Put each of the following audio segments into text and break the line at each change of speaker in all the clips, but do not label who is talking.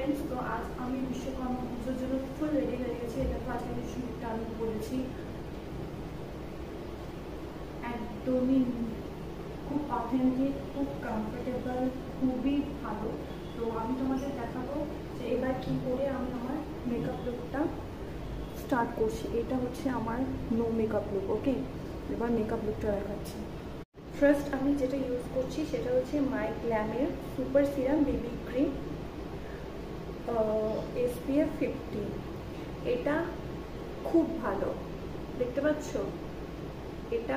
Friends, তো আজ আমি বিশ্বকর্মা পুজোর জন্য ফুল রেডি হয়ে গেছি। এটা তো আজকে আমি শুটটা আমি করেছি, একদমই খুব অথেন্টিক, খুব কমফোর্টেবল, খুবই ভালো। তো আমি তোমাদের দেখাবো যে এবার কি করে আমি আমার মেকআপ লুকটা স্টার্ট করছি। এটা হচ্ছে আমার নো মেকআপ লুক। ওকে, এবার মেকআপ লুকটা দেখাচ্ছি। ফার্স্ট আমি যেটা ইউজ করছি সেটা হচ্ছে মাই গ্ল্যামের super serum baby cream SPF 50। এটা খুব ভালো, দেখতে পাচ্ছ, এটা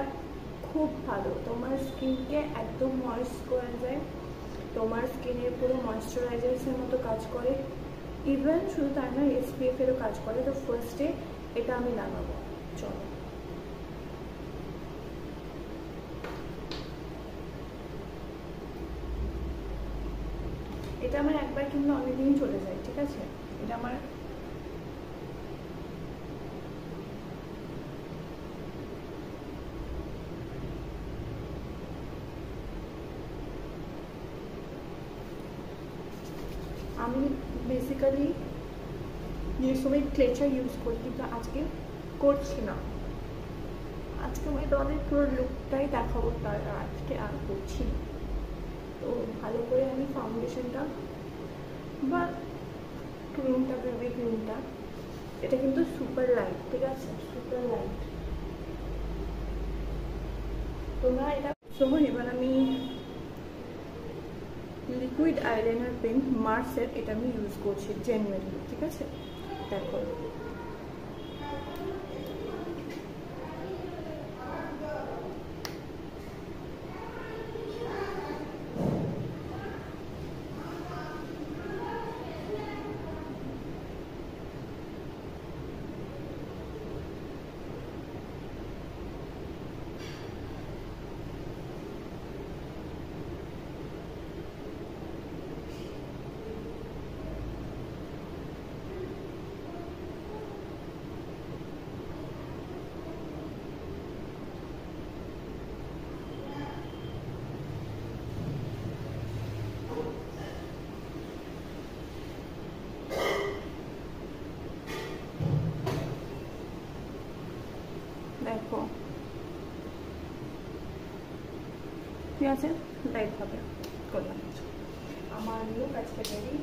খুব ভালো, তোমার স্কিনকে একদম ময়েস্ট করে দেয়, তোমার স্কিনের পুরো ময়েশ্চারাইজার্সের মতো কাজ করে। ইভেন শুধু তাই না, SPF-এরও কাজ করে। তো ফার্স্টে এটা আমি লাগাবো, চলো। এটা আমার একবার কিনলে অনেকদিনই চলে যায়, ঠিক আছে। এটা আমার আমি বেসিক্যালি যে সময় ক্লেচার ইউজ করি, কিন্তু আজকে করছি না। আজকে আমি তোমাদের পুরো লুকটাই দেখাবো, তার আজকে আর করছি না। তো ভালো করে আমি ফাউন্ডেশনটা বা ক্রিমটা, বেবি ক্রিমটা, এটা কিন্তু সুপার লাইট, ঠিক আছে, সুপার লাইট। তোমরা এটা সময়। এবার আমি লিকুইড আইলাইনার পেন মার্সের, এটা আমি ইউজ করছি জেনুইনলি, ঠিক আছে। দেখো, দেখো, ঠিক আছে, লাইট হবে করলাম। আমার লুক আজকে রেডি।